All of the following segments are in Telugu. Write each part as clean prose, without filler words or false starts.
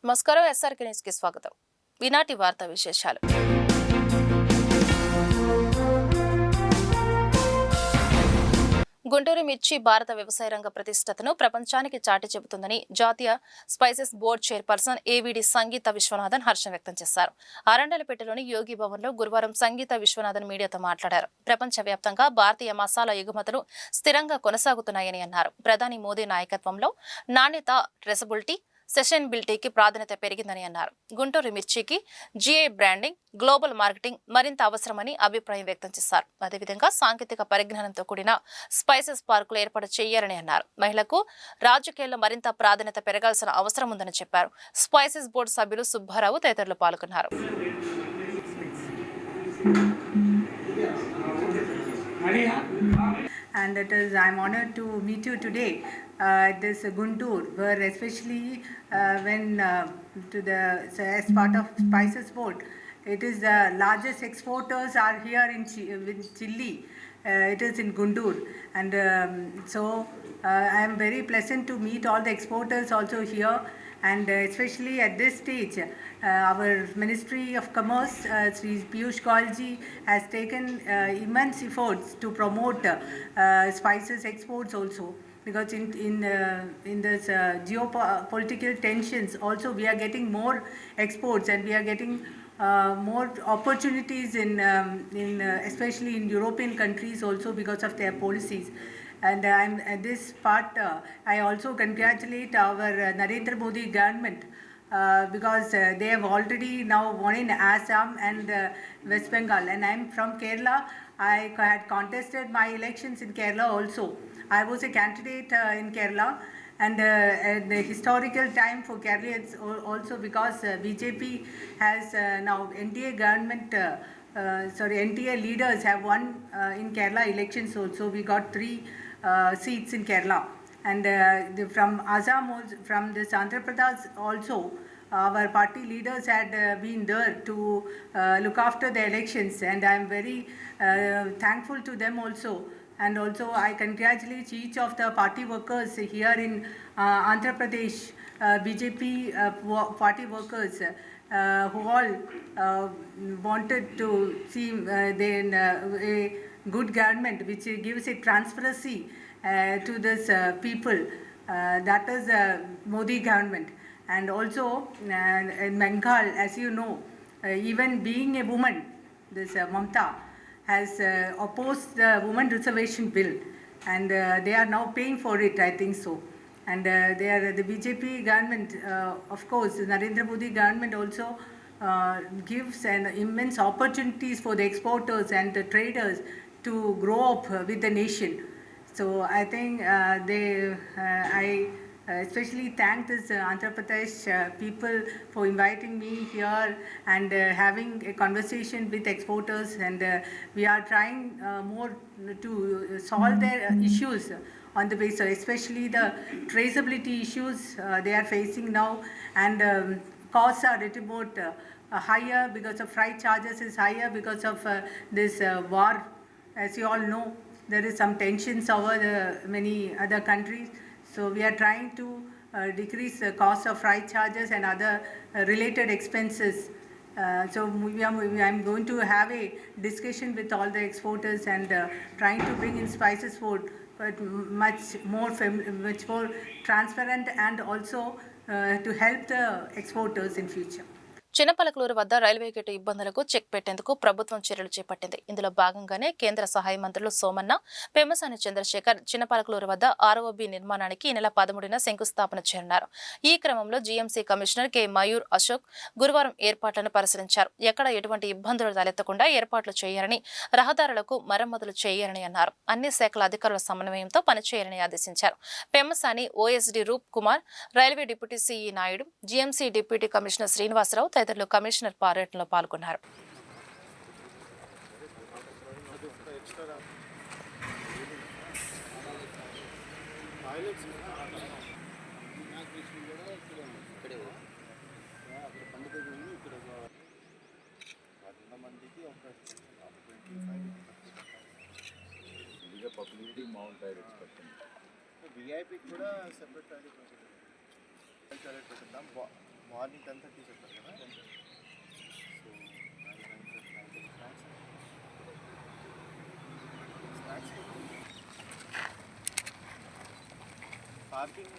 నమస్కారం ఎస్ఆర్కే న్యూస్ కి స్వాగతం. ఈనాటి వార్తా విశేషాలు. గుంటూరు మిర్చి భారత వ్యవసాయ రంగ ప్రతిష్టతను ప్రపంచానికి చాటి చెబుతుందని జాతీయ స్పైసెస్ బోర్డు చైర్పర్సన్ ఏవిడి సంగీత విశ్వనాథన్ హర్షం వ్యక్తం చేశారు. ఆరండలపేటలోని యోగి భవన్లో గురువారం సంగీత విశ్వనాథన్ మీడియాతో మాట్లాడారు. ప్రపంచవ్యాప్తంగా భారతీయ మసాలా ఎగుమతులు స్థిరంగా కొనసాగుతున్నాయని అన్నారు. ప్రధాని మోదీ నాయకత్వంలో నాణ్యత, ట్రెసబిలిటీ, సస్టైనబిలిటీకి ప్రాధాన్యత పెరిగిందని అన్నారు. గుంటూరు మిర్చికి జీఐ బ్రాండింగ్, గ్లోబల్ మార్కెటింగ్ మరింత అవసరమని అభిప్రాయం వ్యక్తం చేశారు. అదేవిధంగా సాంకేతిక పరిజ్ఞానంతో కూడిన స్పైసెస్ పార్కులు ఏర్పాటు చేయాలని అన్నారు. మహిళలకు రాజకీయాల్లో మరింత ప్రాధాన్యత పెరగాల్సిన అవసరం ఉందని చెప్పారు. స్పైసెస్ బోర్డు సభ్యులు సుబ్బారావు తదితరులు పాల్గొన్నారు. And I'm honored to meet you today at this Guntur, where especially when as part of Spices Board, it is the largest exporters are here in Chile. It is in Guntur, and so I am very pleasant to meet all the exporters also here. And especially at this stage, our Ministry of Commerce, Sri Piyush Goyalji, has taken immense efforts to promote spices exports also. Because in this geopolitical tensions, also we are getting more exports, and we are getting more opportunities in especially in European countries also because of their policies. And at this part, I also congratulate our Narendra Modi government because they have already now won in Assam and West Bengal. And I'm from Kerala. I had contested my elections in Kerala also. I was a candidate in Kerala. And the historical time for Kerala is also because BJP has now NDA government, NDA leaders have won in Kerala elections also. We got 3 seats in Kerala, and from Assam, from this Andhra Pradesh also, our party leaders had been there to look after the elections, and I am very thankful to them also. And also I congratulate each of the party workers here in Andhra Pradesh, BJP party workers who all wanted to see a good government which gives a transparency to this people. That is Modi government. And also in Bengal, as you know, even being a woman, this Mamta has opposed the women reservation bill, and they are now paying for it, I think so. And the BJP government, of course, the Narendra Modi government also gives an immense opportunities for the exporters and the traders to grow up with the nation. So I think I especially thank this Andhra Pradesh people for inviting me here and having a conversation with exporters, and we are trying more to solve their issues on the basis, especially the traceability issues they are facing now, and costs are little bit higher because of freight charges is higher because of this war. As you all know, there is some tensions over many other countries. So we are trying to decrease the cost of freight charges and other related expenses. So I'm going to have a discussion with all the exporters and trying to bring in spices food, but much more transparent, and also to help the exporters in future. చిన్నపలకలూరు వద్ద రైల్వే గేటు ఇబ్బందులకు చెక్ పెట్టేందుకు ప్రభుత్వం చర్యలు చేపట్టింది. ఇందులో భాగంగానే కేంద్ర సహాయ మంత్రులు సోమన్న, పెమ్మసాని చంద్రశేఖర్ చిన్నపలకలూరు వద్ద ఆర్ఓబి నిర్మాణానికి ఈ నెల 13న శంకుస్థాపన చేయనున్నారు. ఈ క్రమంలో GMC commissioner K Mayur Ashok గురువారం ఏర్పాట్లను పరిశీలించారు. ఎక్కడ ఎటువంటి ఇబ్బందులు తలెత్తకుండా ఏర్పాట్లు చేయాలని, రహదారులకు మరమ్మతులు చేయాలని అన్నారు. అన్ని శాఖల అధికారుల సమన్వయంతో పనిచేయాలని ఆదేశించారు. Pemmasani OSD Roop Kumar, railway deputy CE Naidu, GMC deputy commissioner Srinivasarao తదితరులు కమిషనర్ పర్యటనలో పాల్గొన్నారు. పబ్లిసిటీ మౌంట్ VIP కూడా సెపరేట్ పెట్టిద్దాం. మార్నింగ్ 10:30 చెప్పారు కదా. So 9 snacks parking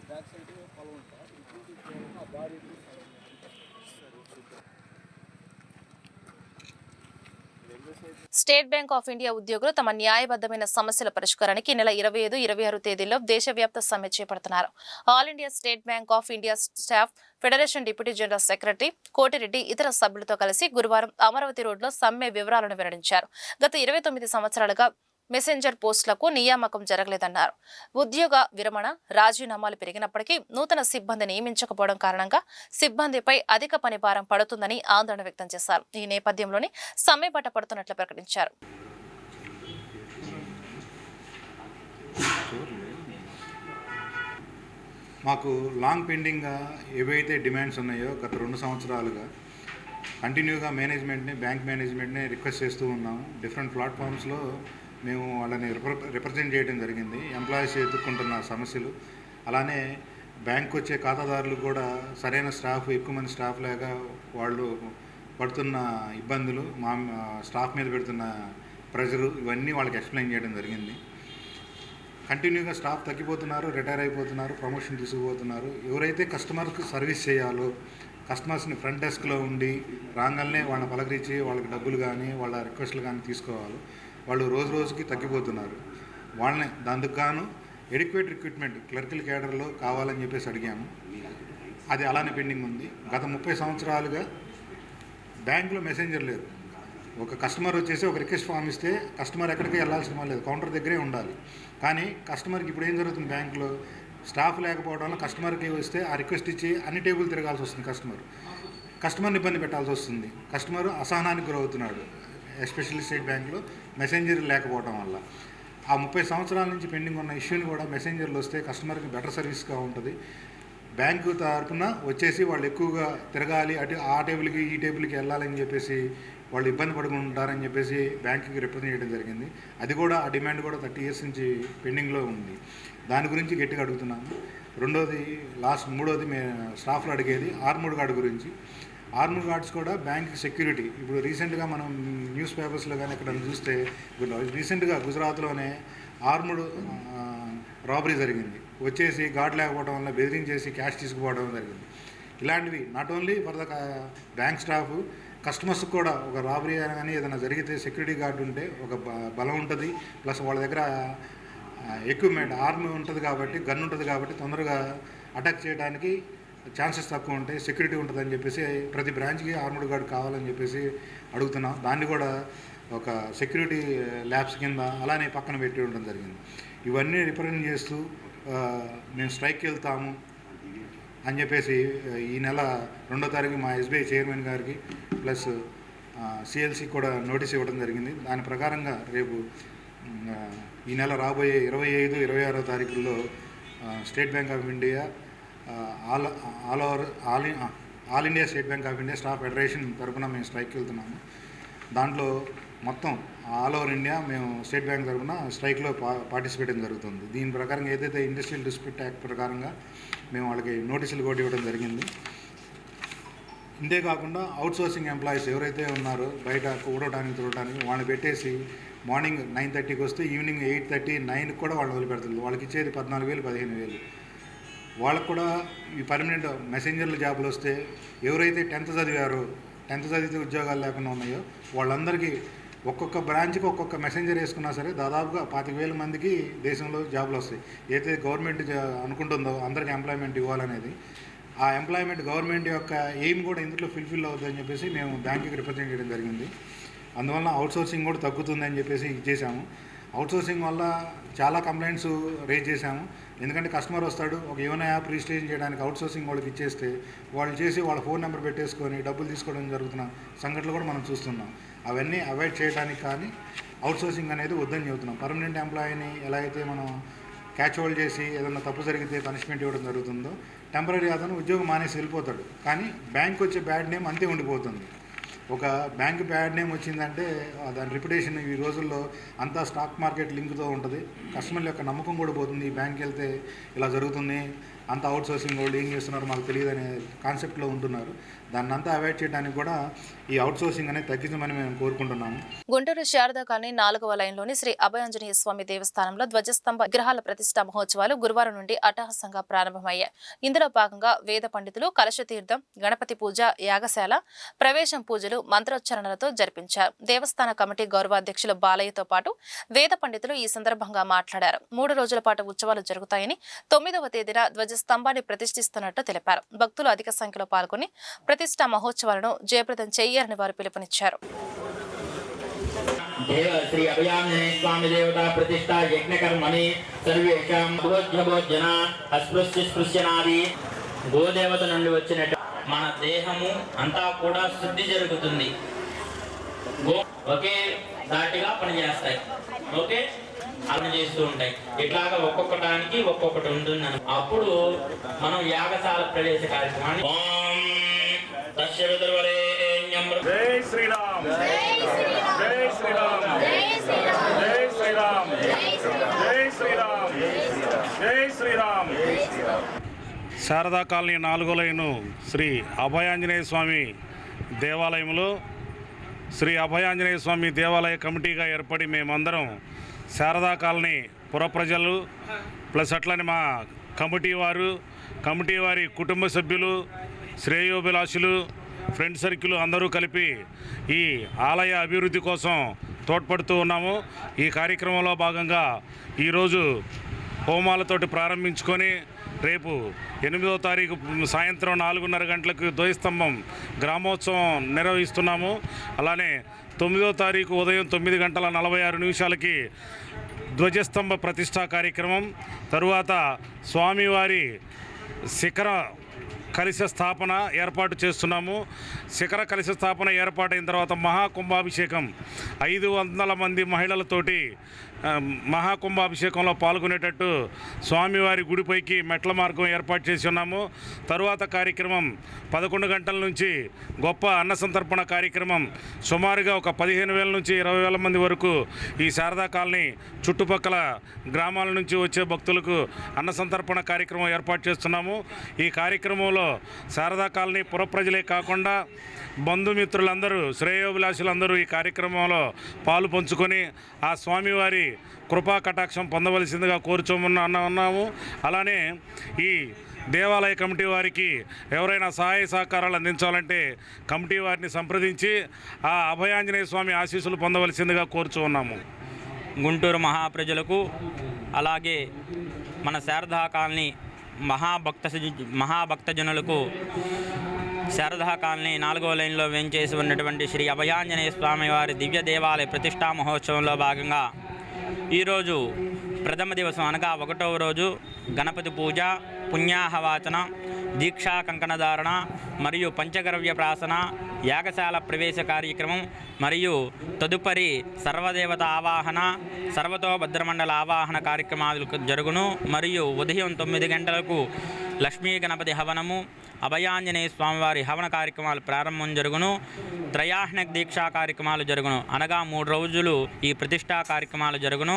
back side పొలం ఉంటా బాడీ. స్టేట్ బ్యాంక్ ఆఫ్ ఇండియా ఉద్యోగులు తమ న్యాయబద్ధమైన సమస్యల పరిష్కారానికి ఈ నెల 25, 26 తేదీల్లో దేశవ్యాప్త సమ్మె చేపడుతున్నారు. All India state bank of India staff federation deputy general secretary Koti Reddy ఇతర సభ్యులతో కలిసి గురువారం అమరావతి రోడ్లో సమ్మె వివరాలను వెల్లడించారు. గత 29 సంవత్సరాలుగా మెసెంజర్ పోస్టులకు నియామకం జరగలేదన్నారు. ఉద్యోగ విరమణ, రాజీనామాలు పెరిగినప్పటికీ నూతన సిబ్బంది నియమించకపోవడం కారణంగా సిబ్బందిపై అధిక పనిభారం పడుతుందని ఆందోళన వ్యక్తం చేశారు. ఈ నేపథ్యంలోనే సమ్మె బాట పడుతున్నట్లు ప్రకటించారు. మాకు లాంగ్ పెండింగ్గా ఏవైతే డిమాండ్స్ ఉన్నాయో గత 2 సంవత్సరాలుగా కంటిన్యూగా బ్యాంక్ మేనేజ్మెంట్ని రిక్వెస్ట్ చేస్తూ ఉన్నాము. డిఫరెంట్ ప్లాట్ఫామ్స్లో మేము వాళ్ళని రిప్రజెంట్ చేయడం జరిగింది. ఎంప్లాయీస్ ఎదుర్కొంటున్న సమస్యలు, అలానే బ్యాంకు వచ్చే ఖాతాదారులు కూడా సరైన స్టాఫ్, ఎక్కువ మంది స్టాఫ్ లేక వాళ్ళు పడుతున్న ఇబ్బందులు, మా స్టాఫ్ మీద పెడుతున్న ప్రెషరు, ఇవన్నీ వాళ్ళకి ఎక్స్ప్లెయిన్ చేయడం జరిగింది. కంటిన్యూగా స్టాఫ్ తగ్గిపోతున్నారు, రిటైర్ అయిపోతున్నారు, ప్రమోషన్ తీసుకుపోతున్నారు. ఎవరైతే కస్టమర్కి సర్వీస్ చేయాలో, కస్టమర్స్ని ఫ్రంట్ డెస్క్లో ఉండి రాగానే వాళ్ళని పలకరించి వాళ్ళకి డబ్బులు కానీ వాళ్ళ రిక్వెస్ట్లు కానీ తీసుకోవాలి, వాళ్ళు రోజు రోజుకి తగ్గిపోతున్నారు. వాళ్ళని దానికి గాను ఎడిక్వేట్ రిక్రూట్మెంట్ క్లర్కల్ క్యాడర్లో కావాలని చెప్పేసి అడిగాము. అది అలానే పెండింగ్ ఉంది. గత 30 సంవత్సరాలుగా బ్యాంకులో మెసెంజర్ లేదు. ఒక కస్టమర్ వచ్చేసి ఒక రిక్వెస్ట్ ఫామ్ ఇస్తే కస్టమర్ ఎక్కడికి వెళ్ళాల్సిన లేదు, కౌంటర్ దగ్గరే ఉండాలి. కానీ కస్టమర్కి ఇప్పుడు ఏం జరుగుతుంది, బ్యాంకులో స్టాఫ్ లేకపోవడం వల్ల కస్టమర్కి వస్తే ఆ రిక్వెస్ట్ ఇచ్చి అన్ని టేబుల్ తిరగాల్సి వస్తుంది. కస్టమర్ని ఇబ్బంది పెట్టాల్సి వస్తుంది. కస్టమర్ అసహనానికి గురవుతున్నాడు, ఎస్పెషల్లీ స్టేట్ బ్యాంకులో మెసెంజర్ లేకపోవడం వల్ల. ఆ 30 సంవత్సరాల నుంచి పెండింగ్ ఉన్న ఇష్యూని కూడా మెసెంజర్లు వస్తే కస్టమర్కి బెటర్ సర్వీస్గా ఉంటుంది. బ్యాంకు తరఫున వచ్చేసి వాళ్ళు ఎక్కువగా తిరగాలి, అటు ఆ టేబుల్కి ఈ టేబుల్కి వెళ్ళాలని చెప్పేసి వాళ్ళు ఇబ్బంది పడుకుంటారని చెప్పేసి బ్యాంకుకి రిప్రజెంట్ చేయడం జరిగింది. అది కూడా ఆ డిమాండ్ కూడా 30 years నుంచి పెండింగ్లో ఉంది. దాని గురించి గట్టిగా అడుగుతున్నాము. మూడోది స్టాఫ్లో అడిగేది ఆర్మూడ్ గార్డ్ గురించి. ఆర్మూడ్ గార్డ్స్ కూడా బ్యాంక్ సెక్యూరిటీ. ఇప్పుడు రీసెంట్గా మనం న్యూస్ పేపర్స్లో కానీ ఎక్కడ చూస్తే రీసెంట్గా గుజరాత్లోనే ఆర్మూడ్ రాబరీ జరిగింది. వచ్చేసి గార్డ్ లేకపోవడం వల్ల బెదిరించేసి క్యాష్ తీసుకుపోవడం జరిగింది. ఇలాంటివి not only for the bank staff, customers కూడా ఒక రాబరీ కానీ ఏదైనా జరిగితే సెక్యూరిటీ గార్డు ఉంటే ఒక బలం ఉంటుంది. ప్లస్ వాళ్ళ దగ్గర ఎక్విప్మెంట్ ఆర్మీ ఉంటుంది కాబట్టి, గన్ ఉంటుంది కాబట్టి తొందరగా అటాక్ చేయడానికి ఛాన్సెస్ తక్కువ ఉంటాయి, సెక్యూరిటీ ఉంటుందని చెప్పేసి ప్రతి బ్రాంచ్కి ఆర్మడ్ గార్డ్ కావాలని చెప్పేసి అడుగుతున్నాం. దాన్ని కూడా ఒక సెక్యూరిటీ ల్యాబ్స్ కింద అలానే పక్కన పెట్టి ఉండడం జరిగింది. ఇవన్నీ రిప్రజెంట్ చేస్తూ మేము స్ట్రైక్కి వెళ్తాము అని చెప్పేసి ఈ నెల 2వ తారీఖు మా ఎస్బీఐ చైర్మన్ గారికి ప్లస్ సిఎల్సి కూడా నోటీస్ ఇవ్వడం జరిగింది. దాని ప్రకారంగా రేపు ఈ నెల రాబోయే 25, 26వ తారీఖుల్లో state bank of India all India state bank of India staff federation తరఫున మేము స్ట్రైక్కి వెళ్తున్నాము. దాంట్లో మొత్తం ఆల్ ఓవర్ ఇండియా మేము స్టేట్ బ్యాంక్ తరఫున స్ట్రైక్లో పార్టిసిపేట్ జరుగుతుంది. దీని ప్రకారంగా ఏదైతే ఇండస్ట్రియల్ డిస్ప్యూట్ యాక్ట్ ప్రకారంగా మేము వాళ్ళకి నోటీసులు కూడా ఇవ్వడం జరిగింది. ఇంతే కాకుండా అవుట్సోర్సింగ్ ఎంప్లాయీస్ ఎవరైతే ఉన్నారో బయట కూడటానికి తిరగడానికి వాళ్ళని పెట్టేసి మార్నింగ్ 9:30కి వస్తే ఈవినింగ్ 8:30, 9కి కూడా వాళ్ళని వదిలిపెడుతుంది. వాళ్ళకి ఇచ్చేది 14,000, 15,000. వాళ్ళకు కూడా ఈ పర్మనెంట్ మెసెంజర్ల జాబులు వస్తే ఎవరైతే 10th చదివారో, 10th చదివితే ఉద్యోగాలు లేకుండా ఉన్నాయో వాళ్ళందరికీ ఒక్కొక్క బ్రాంచ్కి ఒక్కొక్క మెసెంజర్ వేసుకున్నా సరే దాదాపుగా 25,000 మందికి దేశంలో జాబులు వస్తాయి. ఏదైతే గవర్నమెంట్ అనుకుంటుందో అందరికీ ఎంప్లాయ్మెంట్ ఇవ్వాలనేది, ఆ ఎంప్లాయ్మెంట్ గవర్నమెంట్ యొక్క ఎయిమ్ కూడా ఇందులో ఫుల్ఫిల్ అవుతుందని చెప్పేసి మేము బ్యాంకుకి రిప్రజెంట్ చేయడం జరిగింది. అందువల్ల అవుట్సోర్సింగ్ కూడా తగ్గుతుందని చెప్పేసి ఇచ్చేసాము. అవుట్సోర్సింగ్ వల్ల చాలా కంప్లైంట్స్ రేజ్ చేశాము. ఎందుకంటే కస్టమర్ వస్తాడు, ఒక యోనో యాప్ రిజిస్ట్రేషన్ చేయడానికి అవుట్సోర్సింగ్ వాళ్ళకి ఇచ్చేస్తే వాళ్ళు చేసి వాళ్ళ ఫోన్ నెంబర్ పెట్టేసుకొని డబ్బులు తీసుకోవడం జరుగుతున్న సంఘటనలు కూడా మనం చూస్తున్నాం. అవన్నీ అవాయిడ్ చేయడానికి కానీ అవుట్సోర్సింగ్ అనేది వద్దని చెబుతున్నాం. పర్మనెంట్ ఎంప్లాయీని ఎలా అయితే మనం క్యాచ్ హోల్డ్ చేసి ఏదైనా తప్పు జరిగితే పనిష్మెంట్ ఇవ్వడం జరుగుతుందో, టెంపరీ అతను ఉద్యోగం మానేసి వెళ్ళిపోతాడు, కానీ బ్యాంక్ వచ్చే బ్యాడ్ నేమ్ అంతే ఉండిపోతుంది. ఒక బ్యాంక్ బ్యాడ్ నేమ్ వచ్చిందంటే దాని రెప్యుటేషన్ ఈ రోజుల్లో అంతా స్టాక్ మార్కెట్ లింక్తో ఉంటుంది. కస్టమర్ల యొక్క నమ్మకం కూడా పోతుంది. ఈ బ్యాంక్కి వెళ్తే ఇలా జరుగుతుంది, అంత అవుట్ సోర్సింగ్ వాళ్ళు ఏం చేస్తున్నారో మాకు తెలియదు అనే కాన్సెప్ట్లో ఉంటున్నారు. దాన్ని అంతా అవాయిడ్ చేయడానికి కూడా ఈ అవుట్ సోర్సింగ్ అనేది తగ్గించమని మేము కోరుకుంటున్నాము. గుంటూరు శారదా కాలనీ 4వ లైన్లోని శ్రీ అభయాంజనేయ స్వామి దేవస్థానంలో ధ్వజస్తంభ విగ్రహాల ప్రతిష్ఠా మహోత్సవాలు గురువారం నుండి అట్టహాసంగా ప్రారంభమయ్యాయి. ఇందులో భాగంగా వేద పండితులు కలశతీర్థం, గణపతి పూజ, యాగశాల ప్రవేశం పూజలు మంత్రోచ్చరణలతో జరిపించారు. దేవస్థాన కమిటీ గౌరవాధ్యక్షులు బాలయ్యతో పాటు వేద పండితులు ఈ సందర్భంగా మాట్లాడారు. 3 రోజుల పాటు ఉత్సవాలు జరుగుతాయని, 9వ తేదీన ధ్వజస్తంభాన్ని ప్రతిష్ఠిస్తున్నట్టు తెలిపారు. భక్తులు అధిక సంఖ్యలో పాల్గొని ప్రతిష్ఠా మహోత్సవాలను జయప్రదం చేయాలని వారు పిలుపునిచ్చారు. శ్రీ అభయాంజనేయ స్వామి దేవతా ప్రతిష్ఠా యజ్ఞకర్మణి సర్వేషాం భోజ్యభోజ్యన అస్పృశ్యనాది గోదేవత నుండి వచ్చినట్టు మన దేహము అంతా కూడా శుద్ధి జరుగుతుంది. ఒకే దాటిగా పనిచేస్తాయి, ఓకే అలా చేస్తూ ఉంటాయి. ఇట్లాగా ఒక్కొక్కటానికి ఒక్కొక్కటి ఉంటుంది. అప్పుడు మనం యాగశాల ప్రవేశ కార్యక్రమాన్ని జై శ్రీరామ్, జై శ్రీరామ్, జై శ్రీరామ్, జై శ్రీరామ్, జై శ్రీరామ్. శారదా కాలనీ 4వ లైను శ్రీ అభయాంజనేయ స్వామి దేవాలయంలో శ్రీ అభయాంజనేయ స్వామి దేవాలయ కమిటీగా ఏర్పడి మేమందరం శారదా కాలనీ పుర ప్రజలు ప్లస్ అట్లని మా కమిటీ వారి కుటుంబ సభ్యులు, శ్రేయోభిలాషులు, ఫ్రెండ్ సర్కిల్ అందరూ కలిపి ఈ ఆలయ అభివృద్ధి కోసం తోడ్పడుతూ ఉన్నాము. ఈ కార్యక్రమంలో భాగంగా ఈరోజు హోమాలతోటి ప్రారంభించుకొని రేపు 8వ తారీఖు సాయంత్రం 4:30 గంటలకు ధ్వజస్తంభం గ్రామోత్సవం నిర్వహిస్తున్నాము. అలానే 9వ తారీఖు ఉదయం 9:46 ధ్వజస్తంభ ప్రతిష్టా కార్యక్రమం, తరువాత స్వామివారి శిఖర కలశ స్థాపన ఏర్పాటు చేస్తున్నాము. శిఖర కలశ స్థాపన ఏర్పాటైన తర్వాత మహాకుంభాభిషేకం 500 మంది మహిళలతోటి మహాకుంభాభిషేకంలో పాల్గొనేటట్టు స్వామివారి గుడిపైకి మెట్ల మార్గం ఏర్పాటు చేసి ఉన్నాము. తరువాత కార్యక్రమం 11 గంటల నుంచి గొప్ప అన్న సంతర్పణ కార్యక్రమం. సుమారుగా ఒక 15,000 నుంచి 20,000 మంది వరకు ఈ శారదా కాలనీ చుట్టుపక్కల గ్రామాల నుంచి వచ్చే భక్తులకు అన్న సంతర్పణ కార్యక్రమం ఏర్పాటు చేస్తున్నాము. ఈ కార్యక్రమంలో శారదా కాలనీ పుర ప్రజలే కాకుండా బంధుమిత్రులందరూ, శ్రేయోభిలాషులందరూ ఈ కార్యక్రమంలో పాలు పంచుకొని ఆ స్వామివారి కృపా కటాక్షం పొందవలసిందిగా కోరుచున్నాము. అలానే ఈ దేవాలయ కమిటీ వారికి ఎవరైనా సహాయ సహకారాలు అందించాలంటే కమిటీ వారిని సంప్రదించి ఆ అభయాంజనేయ స్వామి ఆశీస్సులు పొందవలసిందిగా కోరుచున్నాము. గుంటూరు మహాప్రజలకు, అలాగే మన శారదా కాలనీ మహాభక్తజనులకు శారదా కాలనీ 4వ లైన్లో వేంచేసి ఉన్నటువంటి శ్రీ అభయాంజనేయ స్వామి వారి దివ్య దేవాలయ ప్రతిష్టా మహోత్సవంలో భాగంగా ఈరోజు ప్రథమ దివసం అనగా 1వ రోజు గణపతి పూజ, పుణ్యాహవాచన, దీక్షా కంకణధారణ మరియు పంచగవ్య ప్రాసన, యాగశాల ప్రవేశ కార్యక్రమం మరియు తదుపరి సర్వదేవత ఆవాహన, సర్వతోభద్రమండల ఆవాహన కార్యక్రమాలు జరుగును. మరియు ఉదయం 9 గంటలకు లక్ష్మీ గణపతి హవనము, అభయాంజనేయ స్వామివారి హవన కార్యక్రమాలు ప్రారంభం జరుగును. త్రయాహ్నక దీక్షా కార్యక్రమాలు జరుగును, అనగా 3 రోజులు ఈ ప్రతిష్టా కార్యక్రమాలు జరుగును.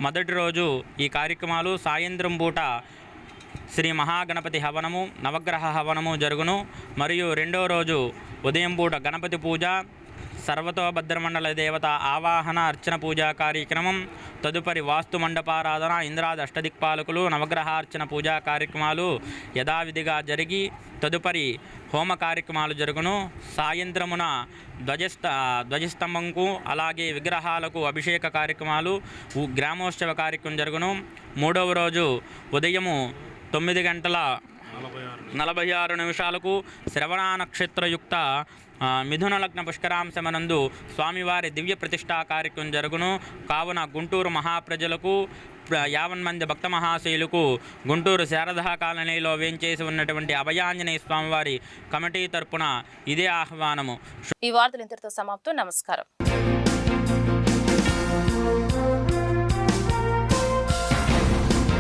మొదటి రోజు ఈ కార్యక్రమాలు సాయంత్రం పూట శ్రీ మహాగణపతి హవనము, నవగ్రహ హవనము జరుగును. మరియు 2వ రోజు ఉదయం పూట గణపతి పూజ, సర్వతోభద్రమండల దేవత ఆవాహన అర్చన పూజా కార్యక్రమం, తదుపరి వాస్తు మండపారాధన, ఇంద్రాది అష్టదిక్పాలకులు, నవగ్రహార్చన పూజా కార్యక్రమాలు యథావిధిగా జరిగి తదుపరి హోమ కార్యక్రమాలు జరుగును. సాయంత్రమున ధ్వజస్తంభంకు అలాగే విగ్రహాలకు అభిషేక కార్యక్రమాలు, గ్రామోత్సవ కార్యక్రమం జరుగును. 3వ రోజు ఉదయము 9:46 శ్రవణ నక్షత్రయుక్త మిథున లగ్న పుష్కరాంశమనందు స్వామివారి దివ్య ప్రతిష్టా కార్యక్రమం జరుగును. కావున గుంటూరు మహాప్రజలకు, 50 మంది భక్త మహాశయులకు గుంటూరు శారదా కాలనీలో వేంచేసి ఉన్నటువంటి అభయాంజనేయ స్వామివారి కమిటీ తరపున ఇదే ఆహ్వానము. ఈ వార్తలు ఇంతటితో సమాప్తం. నమస్కారం.